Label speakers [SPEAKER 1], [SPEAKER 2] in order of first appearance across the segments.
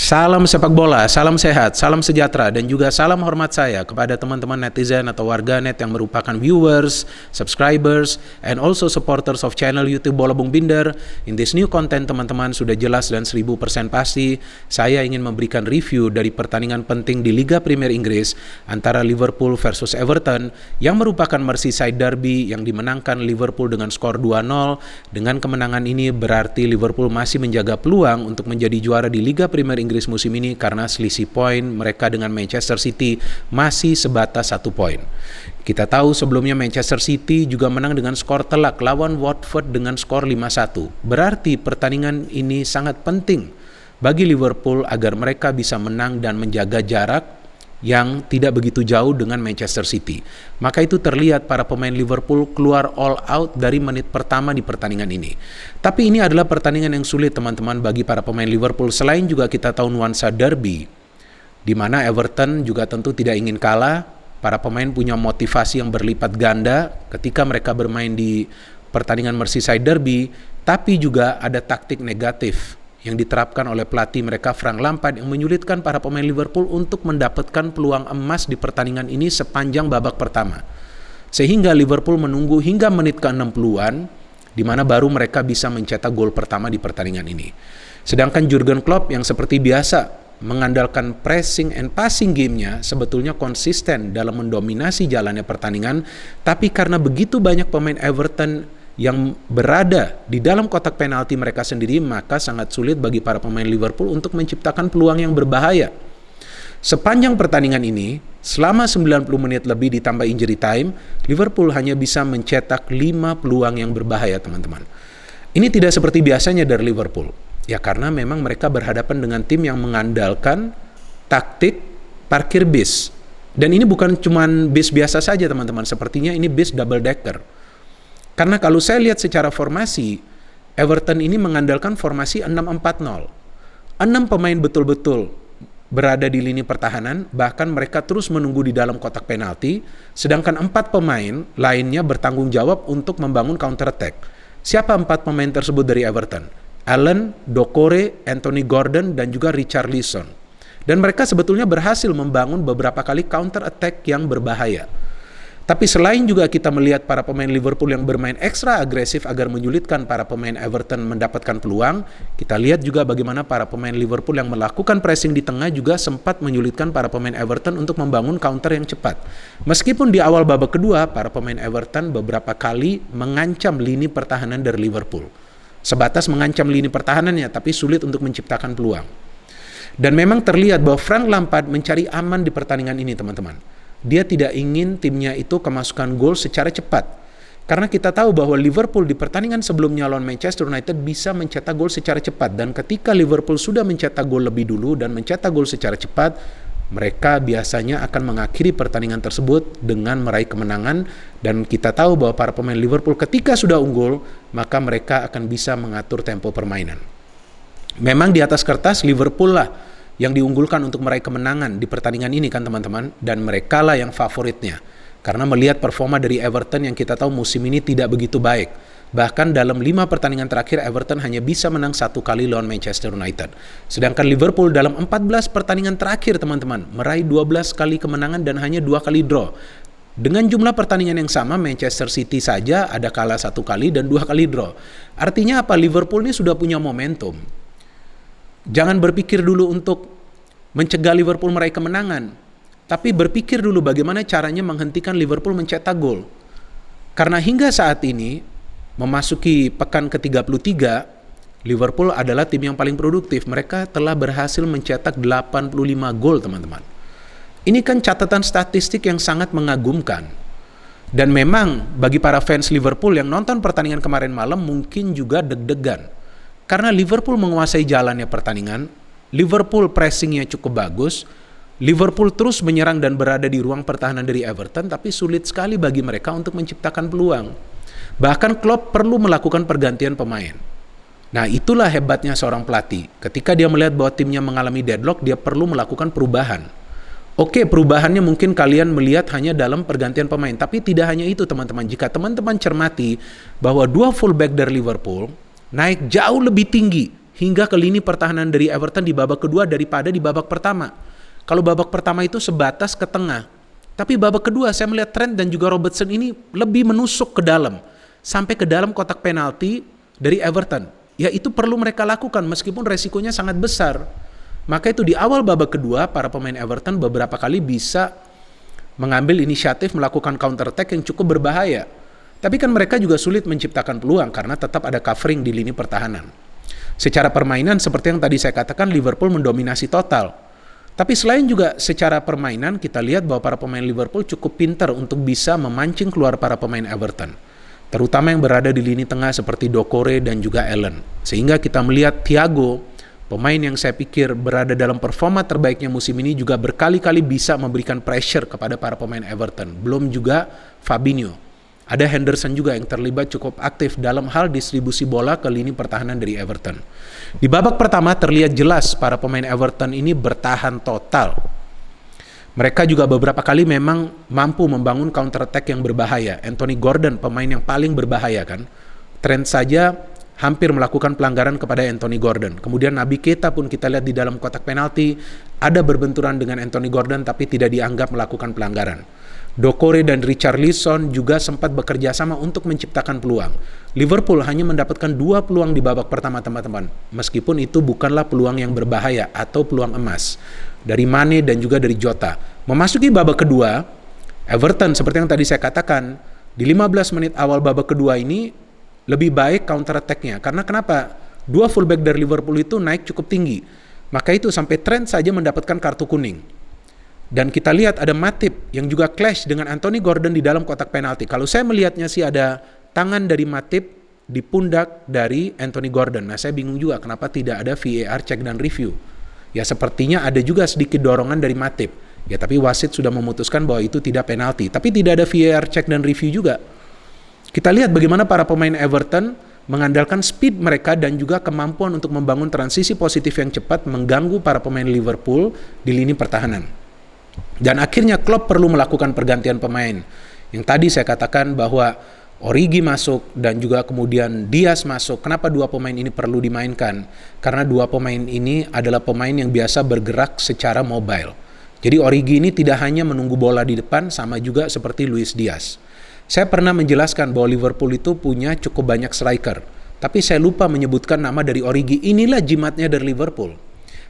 [SPEAKER 1] Salam sepak bola, salam sehat, salam sejahtera, dan juga salam hormat saya kepada teman-teman netizen atau warganet yang merupakan viewers, subscribers, and also supporters of channel YouTube Bola Bung Binder. In this new content, teman-teman, sudah jelas dan 1000% pasti saya ingin memberikan review dari pertandingan penting di Liga Premier Inggris antara Liverpool versus Everton yang merupakan Merseyside Derby yang dimenangkan Liverpool dengan skor 2-0. Dengan kemenangan ini berarti Liverpool masih menjaga peluang untuk menjadi juara di Liga Premier Inggris musim ini karena selisih poin mereka dengan Manchester City masih sebatas 1 poin. Kita tahu sebelumnya Manchester City juga menang dengan skor telak lawan Watford dengan skor 5-1. Berarti pertandingan ini sangat penting bagi Liverpool agar mereka bisa menang dan menjaga jarak yang tidak begitu jauh dengan Manchester City. Maka itu terlihat para pemain Liverpool keluar all out dari menit pertama di pertandingan ini. Tapi ini adalah pertandingan yang sulit, teman-teman, bagi para pemain Liverpool. Selain juga kita tahu nuansa derby, di mana Everton juga tentu tidak ingin kalah. Para pemain punya motivasi yang berlipat ganda ketika mereka bermain di pertandingan Merseyside Derby, tapi juga ada taktik negatif yang diterapkan oleh pelatih mereka Frank Lampard yang menyulitkan para pemain Liverpool untuk mendapatkan peluang emas di pertandingan ini sepanjang babak pertama. Sehingga Liverpool menunggu hingga menit ke-60-an di mana baru mereka bisa mencetak gol pertama di pertandingan ini. Sedangkan Jurgen Klopp yang seperti biasa mengandalkan pressing and passing game-nya sebetulnya konsisten dalam mendominasi jalannya pertandingan, tapi karena begitu banyak pemain Everton yang berada di dalam kotak penalti mereka sendiri, maka sangat sulit bagi para pemain Liverpool untuk menciptakan peluang yang berbahaya. Sepanjang pertandingan ini, selama 90 menit lebih ditambah injury time, Liverpool hanya bisa mencetak 5 peluang yang berbahaya, teman-teman. Ini tidak seperti biasanya dari Liverpool. Ya karena memang mereka berhadapan dengan tim yang mengandalkan taktik parkir bis. Dan ini bukan cuma bis biasa saja, teman-teman. Sepertinya ini bis double decker. Karena kalau saya lihat secara formasi, Everton ini mengandalkan formasi 6-4-0. 6 pemain betul-betul berada di lini pertahanan, bahkan mereka terus menunggu di dalam kotak penalti, sedangkan 4 pemain lainnya bertanggung jawab untuk membangun counter attack. Siapa 4 pemain tersebut dari Everton? Allen, Doucouré, Anthony Gordon, dan juga Richarlison. Dan mereka sebetulnya berhasil membangun beberapa kali counter attack yang berbahaya. Tapi selain juga kita melihat para pemain Liverpool yang bermain ekstra agresif agar menyulitkan para pemain Everton mendapatkan peluang, kita lihat juga bagaimana para pemain Liverpool yang melakukan pressing di tengah juga sempat menyulitkan para pemain Everton untuk membangun counter yang cepat. Meskipun di awal babak kedua, para pemain Everton beberapa kali mengancam lini pertahanan dari Liverpool. Sebatas mengancam lini pertahanannya, tapi sulit untuk menciptakan peluang. Dan memang terlihat bahwa Frank Lampard mencari aman di pertandingan ini, teman-teman. Dia tidak ingin timnya itu kemasukan gol secara cepat. Karena kita tahu bahwa Liverpool di pertandingan sebelumnya lawan Manchester United bisa mencetak gol secara cepat. Dan ketika Liverpool sudah mencetak gol lebih dulu dan mencetak gol secara cepat, mereka biasanya akan mengakhiri pertandingan tersebut dengan meraih kemenangan. Dan kita tahu bahwa para pemain Liverpool ketika sudah unggul, maka mereka akan bisa mengatur tempo permainan. Memang di atas kertas Liverpool lah yang diunggulkan untuk meraih kemenangan di pertandingan ini kan, teman-teman, dan mereka lah yang favoritnya karena melihat performa dari Everton yang kita tahu musim ini tidak begitu baik. Bahkan dalam 5 pertandingan terakhir Everton hanya bisa menang 1 kali lawan Manchester United, sedangkan Liverpool dalam 14 pertandingan terakhir, teman-teman, meraih 12 kali kemenangan dan hanya 2 kali draw. Dengan jumlah pertandingan yang sama, Manchester City saja ada kalah 1 kali dan 2 kali draw. Artinya apa? Liverpool ini sudah punya momentum. Jangan berpikir dulu untuk mencegah Liverpool meraih kemenangan, tapi berpikir dulu bagaimana caranya menghentikan Liverpool mencetak gol. Karena hingga saat ini, memasuki pekan ke-33, Liverpool adalah tim yang paling produktif. Mereka telah berhasil mencetak 85 gol, teman-teman. Ini kan catatan statistik yang sangat mengagumkan. Dan memang bagi para fans Liverpool yang nonton pertandingan kemarin malam mungkin juga deg-degan. Karena Liverpool menguasai jalannya pertandingan, Liverpool pressingnya cukup bagus, Liverpool terus menyerang dan berada di ruang pertahanan dari Everton, tapi sulit sekali bagi mereka untuk menciptakan peluang. Bahkan Klopp perlu melakukan pergantian pemain. Nah, itulah hebatnya seorang pelatih. Ketika dia melihat bahwa timnya mengalami deadlock, dia perlu melakukan perubahan. Oke, perubahannya mungkin kalian melihat hanya dalam pergantian pemain, tapi tidak hanya itu, teman-teman. Jika teman-teman cermati bahwa 2 fullback dari Liverpool naik jauh lebih tinggi hingga ke lini pertahanan dari Everton di babak kedua daripada di babak pertama. Kalau babak pertama itu sebatas ke tengah, tapi babak kedua saya melihat Trent dan juga Robertson ini lebih menusuk ke dalam, sampai ke dalam kotak penalti dari Everton. Ya itu perlu mereka lakukan meskipun resikonya sangat besar. Maka itu di awal babak kedua para pemain Everton beberapa kali bisa mengambil inisiatif melakukan counter attack yang cukup berbahaya. Tapi kan mereka juga sulit menciptakan peluang karena tetap ada covering di lini pertahanan. Secara permainan seperti yang tadi saya katakan Liverpool mendominasi total. Tapi selain juga secara permainan kita lihat bahwa para pemain Liverpool cukup pintar untuk bisa memancing keluar para pemain Everton. Terutama yang berada di lini tengah seperti Doucouré dan juga Allen. Sehingga kita melihat Thiago, pemain yang saya pikir berada dalam performa terbaiknya musim ini juga berkali-kali bisa memberikan pressure kepada para pemain Everton. Belum juga Fabinho. Ada Henderson juga yang terlibat cukup aktif dalam hal distribusi bola ke lini pertahanan dari Everton. Di babak pertama terlihat jelas para pemain Everton ini bertahan total. Mereka juga beberapa kali memang mampu membangun counter attack yang berbahaya. Anthony Gordon pemain yang paling berbahaya kan. Trent saja hampir melakukan pelanggaran kepada Anthony Gordon. Kemudian Naby Keita pun kita lihat di dalam kotak penalti ada berbenturan dengan Anthony Gordon tapi tidak dianggap melakukan pelanggaran. Doucouré dan Richarlison juga sempat bekerja sama untuk menciptakan peluang. Liverpool hanya mendapatkan 2 peluang di babak pertama teman-teman. Meskipun itu bukanlah peluang yang berbahaya atau peluang emas. Dari Mane dan juga dari Jota. Memasuki babak kedua, Everton seperti yang tadi saya katakan, di 15 menit awal babak kedua ini lebih baik counter attack-nya. Karena kenapa? 2 fullback dari Liverpool itu naik cukup tinggi. Maka itu sampai Trent saja mendapatkan kartu kuning. Dan kita lihat ada Matip yang juga clash dengan Anthony Gordon di dalam kotak penalti. Kalau saya melihatnya sih ada tangan dari Matip di pundak dari Anthony Gordon. Nah saya bingung juga kenapa tidak ada VAR check dan review. Ya sepertinya ada juga sedikit dorongan dari Matip. Ya tapi wasit sudah memutuskan bahwa itu tidak penalti. Tapi tidak ada VAR check dan review juga. Kita lihat bagaimana para pemain Everton mengandalkan speed mereka dan juga kemampuan untuk membangun transisi positif yang cepat mengganggu para pemain Liverpool di lini pertahanan. Dan akhirnya Klopp perlu melakukan pergantian pemain. Yang tadi saya katakan bahwa Origi masuk dan juga kemudian Diaz masuk. Kenapa 2 pemain ini perlu dimainkan? Karena 2 pemain ini adalah pemain yang biasa bergerak secara mobile. Jadi Origi ini tidak hanya menunggu bola di depan, sama juga seperti Luis Diaz. Saya pernah menjelaskan bahwa Liverpool itu punya cukup banyak striker. Tapi saya lupa menyebutkan nama dari Origi. Inilah jimatnya dari Liverpool.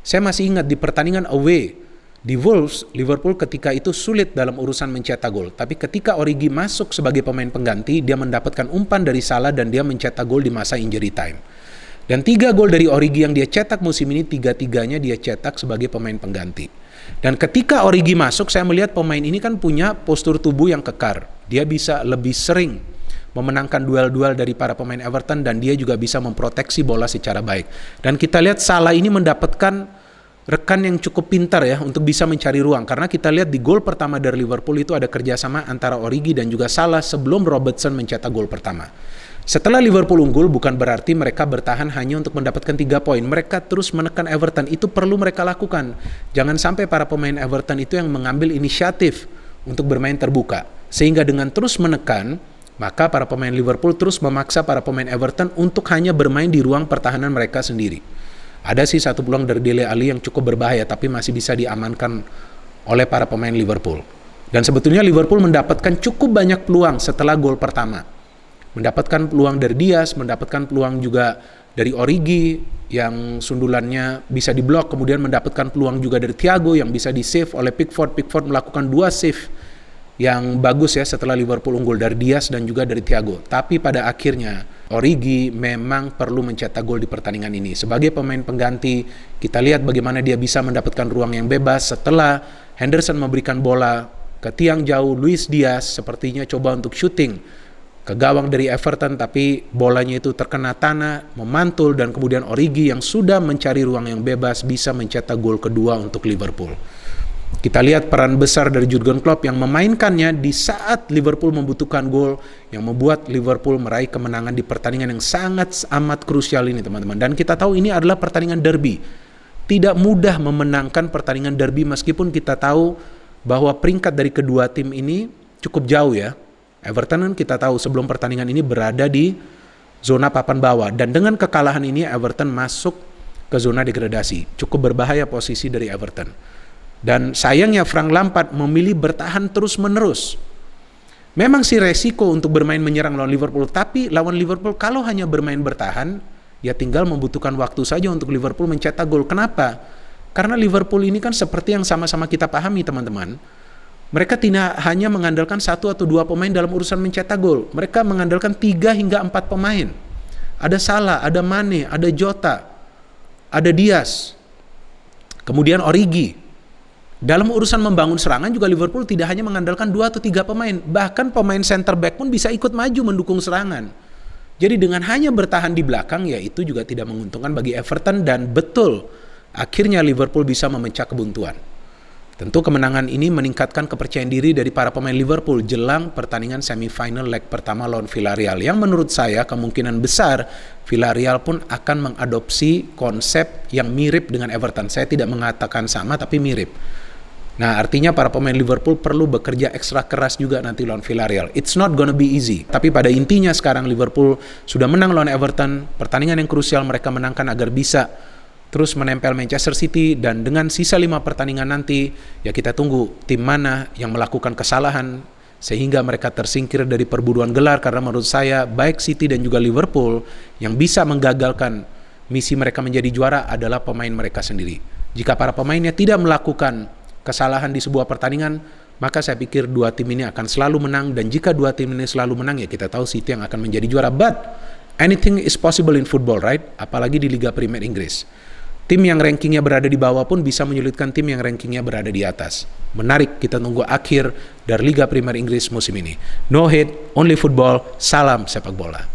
[SPEAKER 1] Saya masih ingat di pertandingan away di Wolves, Liverpool ketika itu sulit dalam urusan mencetak gol. Tapi ketika Origi masuk sebagai pemain pengganti, dia mendapatkan umpan dari Salah dan dia mencetak gol di masa injury time. Dan 3 gol dari Origi yang dia cetak musim ini, 3-3-nya dia cetak sebagai pemain pengganti. Dan ketika Origi masuk, saya melihat pemain ini kan punya postur tubuh yang kekar. Dia bisa lebih sering memenangkan duel-duel dari para pemain Everton dan dia juga bisa memproteksi bola secara baik. Dan kita lihat Salah ini mendapatkan rekan yang cukup pintar ya untuk bisa mencari ruang. Karena kita lihat di gol pertama dari Liverpool itu ada kerjasama antara Origi dan juga Salah sebelum Robertson mencetak gol pertama. Setelah Liverpool unggul bukan berarti mereka bertahan hanya untuk mendapatkan 3 poin. Mereka terus menekan Everton. Itu perlu mereka lakukan. Jangan sampai para pemain Everton itu yang mengambil inisiatif untuk bermain terbuka. Sehingga dengan terus menekan, maka para pemain Liverpool terus memaksa para pemain Everton untuk hanya bermain di ruang pertahanan mereka sendiri. Ada sih 1 peluang dari Dele Alli yang cukup berbahaya tapi masih bisa diamankan oleh para pemain Liverpool. Dan sebetulnya Liverpool mendapatkan cukup banyak peluang setelah gol pertama. Mendapatkan peluang dari Diaz, mendapatkan peluang juga dari Origi yang sundulannya bisa diblok, kemudian mendapatkan peluang juga dari Thiago yang bisa di-save oleh Pickford. Pickford melakukan 2 save yang bagus ya setelah Liverpool unggul dari Diaz dan juga dari Thiago. Tapi pada akhirnya Origi memang perlu mencetak gol di pertandingan ini. Sebagai pemain pengganti, kita lihat bagaimana dia bisa mendapatkan ruang yang bebas setelah Henderson memberikan bola ke tiang jauh. Luis Diaz sepertinya coba untuk shooting ke gawang dari Everton, tapi bolanya itu terkena tanah, memantul, dan kemudian Origi yang sudah mencari ruang yang bebas bisa mencetak gol kedua untuk Liverpool. Kita lihat peran besar dari Jurgen Klopp yang memainkannya di saat Liverpool membutuhkan gol, yang membuat Liverpool meraih kemenangan di pertandingan yang sangat amat krusial ini teman-teman. Dan kita tahu ini adalah pertandingan derby. Tidak mudah memenangkan pertandingan derby meskipun kita tahu bahwa peringkat dari kedua tim ini cukup jauh ya. Everton kan kita tahu sebelum pertandingan ini berada di zona papan bawah. Dan dengan kekalahan ini Everton masuk ke zona degradasi. Cukup berbahaya posisi dari Everton. Dan sayangnya Frank Lampard memilih bertahan terus-menerus. Memang sih resiko untuk bermain menyerang lawan Liverpool, tapi lawan Liverpool kalau hanya bermain bertahan, ya tinggal membutuhkan waktu saja untuk Liverpool mencetak gol. Kenapa? Karena Liverpool ini kan seperti yang sama-sama kita pahami teman-teman. Mereka tidak hanya mengandalkan 1 atau 2 pemain dalam urusan mencetak gol. Mereka mengandalkan 3 hingga 4 pemain. Ada Salah, ada Mane, ada Jota, ada Diaz, kemudian Origi. Dalam urusan membangun serangan juga Liverpool tidak hanya mengandalkan 2 atau 3 pemain. Bahkan pemain center back pun bisa ikut maju mendukung serangan. Jadi dengan hanya bertahan di belakang, ya itu juga tidak menguntungkan bagi Everton. Dan betul, akhirnya Liverpool bisa memecah kebuntuan. Tentu kemenangan ini meningkatkan kepercayaan diri dari para pemain Liverpool jelang pertandingan semifinal leg pertama lawan Villarreal. Yang menurut saya kemungkinan besar Villarreal pun akan mengadopsi konsep yang mirip dengan Everton. Saya tidak mengatakan sama, tapi mirip. Nah, artinya para pemain Liverpool perlu bekerja ekstra keras juga nanti lawan Villarreal. It's not gonna be easy. Tapi pada intinya sekarang Liverpool sudah menang lawan Everton. Pertandingan yang krusial mereka menangkan agar bisa terus menempel Manchester City. Dan dengan sisa 5 pertandingan nanti, ya kita tunggu tim mana yang melakukan kesalahan sehingga mereka tersingkir dari perburuan gelar. Karena menurut saya baik City dan juga Liverpool yang bisa menggagalkan misi mereka menjadi juara adalah pemain mereka sendiri. Jika para pemainnya tidak melakukan kesalahan di sebuah pertandingan, maka saya pikir 2 tim ini akan selalu menang. Dan jika 2 tim ini selalu menang, ya kita tahu City yang akan menjadi juara. But anything is possible in football, right? Apalagi di Liga Premier Inggris. Tim yang rankingnya berada di bawah pun bisa menyulitkan tim yang rankingnya berada di atas. Menarik, kita tunggu akhir dari Liga Premier Inggris musim ini. No hate, only football. Salam sepak bola.